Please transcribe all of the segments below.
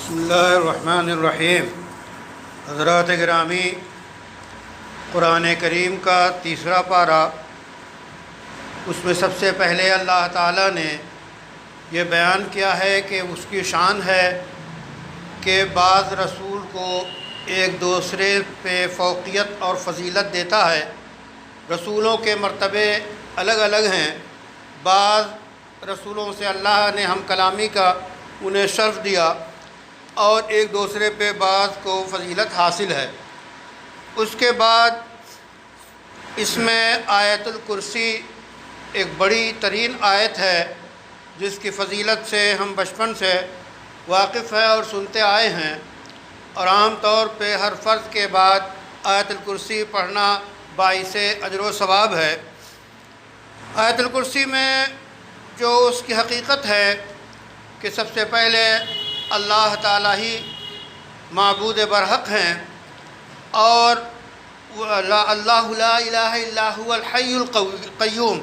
بسم اللہ الرحمن الرحیم۔ حضرات گرامی، قرآن کریم کا تیسرا پارہ، اس میں سب سے پہلے اللہ تعالیٰ نے یہ بیان کیا ہے کہ اس کی شان ہے کہ بعض رسول کو ایک دوسرے پہ فوقیت اور فضیلت دیتا ہے۔ رسولوں کے مرتبے الگ الگ ہیں۔ بعض رسولوں سے اللہ نے ہم کلامی کا انہیں شرف دیا اور ایک دوسرے پہ بعض کو فضیلت حاصل ہے۔ اس کے بعد اس میں آیت الکرسی ایک بڑی ترین آیت ہے جس کی فضیلت سے ہم بچپن سے واقف ہیں اور سنتے آئے ہیں، اور عام طور پہ ہر فرض کے بعد آیت الکرسی پڑھنا باعث اجر و ثواب ہے۔ آیت الکرسی میں جو اس کی حقیقت ہے کہ سب سے پہلے اللہ تعالیٰ ہی معبود برحق ہیں، اور اللہ لا الہ الا هو الحی القیوم،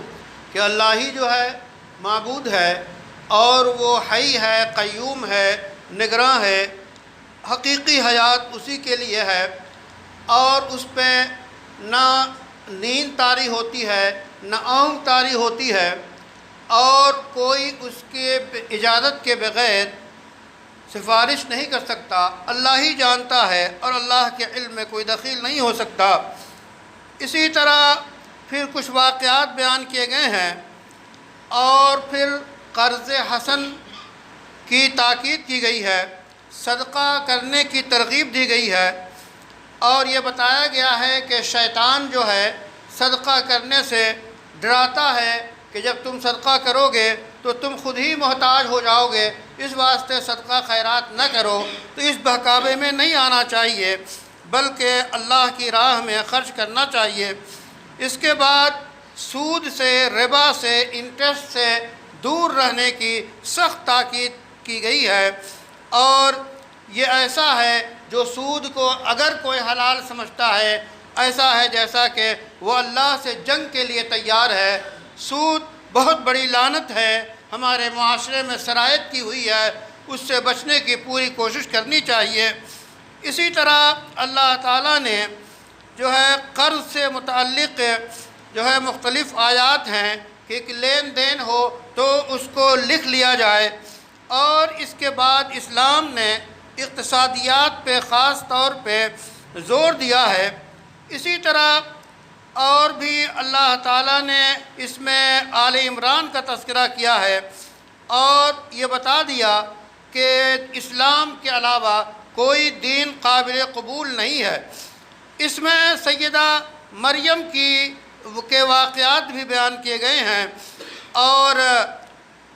کہ اللہ ہی جو ہے معبود ہے اور وہ حی ہے، قیوم ہے، نگراں ہے، حقیقی حیات اسی کے لیے ہے، اور اس پہ نہ نیند طاری ہوتی ہے نہ اونگ طاری ہوتی ہے، اور کوئی اس کے اجازت کے بغیر سفارش نہیں کر سکتا۔ اللہ ہی جانتا ہے اور اللہ کے علم میں کوئی دخیل نہیں ہو سکتا۔ اسی طرح پھر کچھ واقعات بیان کیے گئے ہیں، اور پھر قرض حسن کی تاکید کی گئی ہے، صدقہ کرنے کی ترغیب دی گئی ہے، اور یہ بتایا گیا ہے کہ شیطان جو ہے صدقہ کرنے سے ڈراتا ہے کہ جب تم صدقہ کرو گے تو تم خود ہی محتاج ہو جاؤ گے، اس واسطے صدقہ خیرات نہ کرو۔ تو اس بہکاوے میں نہیں آنا چاہیے، بلکہ اللہ کی راہ میں خرچ کرنا چاہیے۔ اس کے بعد سود سے، ربا سے، انٹرسٹ سے دور رہنے کی سخت تاکید کی گئی ہے، اور یہ ایسا ہے جو سود کو اگر کوئی حلال سمجھتا ہے، ایسا ہے جیسا کہ وہ اللہ سے جنگ کے لیے تیار ہے۔ سود بہت بڑی لعنت ہے، ہمارے معاشرے میں سرایت کی ہوئی ہے، اس سے بچنے کی پوری کوشش کرنی چاہیے۔ اسی طرح اللہ تعالیٰ نے جو ہے قرض سے متعلق جو ہے مختلف آیات ہیں کہ ایک لین دین ہو تو اس کو لکھ لیا جائے، اور اس کے بعد اسلام نے اقتصادیات پہ خاص طور پہ زور دیا ہے۔ اسی طرح اور بھی اللہ تعالیٰ نے اس میں آل عمران کا تذکرہ کیا ہے، اور یہ بتا دیا کہ اسلام کے علاوہ کوئی دین قابل قبول نہیں ہے۔ اس میں سیدہ مریم کے واقعات بھی بیان کیے گئے ہیں، اور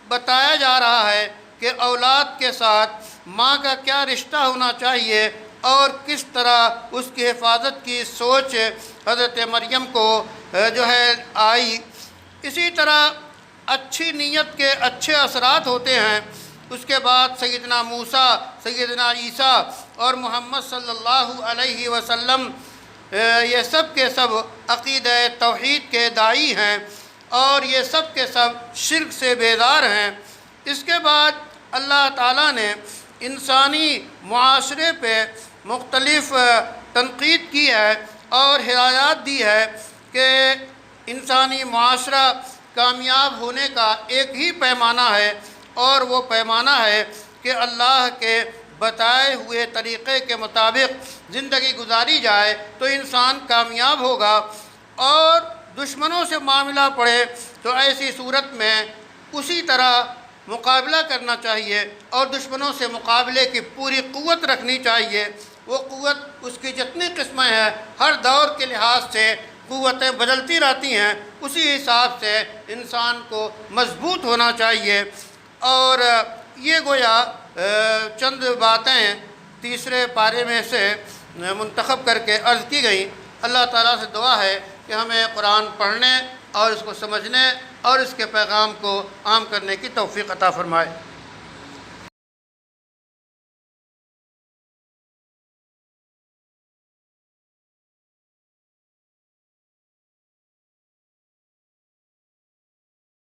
بتایا جا رہا ہے کہ اولاد کے ساتھ ماں کا کیا رشتہ ہونا چاہیے اور کس طرح اس کی حفاظت کی سوچ حضرت مریم کو جو ہے آئی۔ اسی طرح اچھی نیت کے اچھے اثرات ہوتے ہیں۔ اس کے بعد سیدنا موسیٰ، سیدنا عیسیٰ اور محمد صلی اللہ علیہ وسلم یہ سب کے سب عقیدہ توحید کے داعی ہیں، اور یہ سب کے سب شرک سے بیزار ہیں۔ اس کے بعد اللہ تعالیٰ نے انسانی معاشرے پہ مختلف تنقید کی ہے اور ہدایات دی ہے کہ انسانی معاشرہ کامیاب ہونے کا ایک ہی پیمانہ ہے، اور وہ پیمانہ ہے کہ اللہ کے بتائے ہوئے طریقے کے مطابق زندگی گزاری جائے تو انسان کامیاب ہوگا، اور دشمنوں سے معاملہ پڑے تو ایسی صورت میں اسی طرح مقابلہ کرنا چاہیے، اور دشمنوں سے مقابلے کی پوری قوت رکھنی چاہیے۔ وہ قوت اس کی جتنی قسمیں ہیں، ہر دور کے لحاظ سے قوتیں بدلتی رہتی ہیں، اسی حساب سے انسان کو مضبوط ہونا چاہیے۔ اور یہ گویا چند باتیں تیسرے پارے میں سے منتخب کر کے عرض کی گئیں۔ اللہ تعالیٰ سے دعا ہے کہ ہمیں قرآن پڑھنے اور اس کو سمجھنے اور اس کے پیغام کو عام کرنے کی توفیق عطا فرمائے۔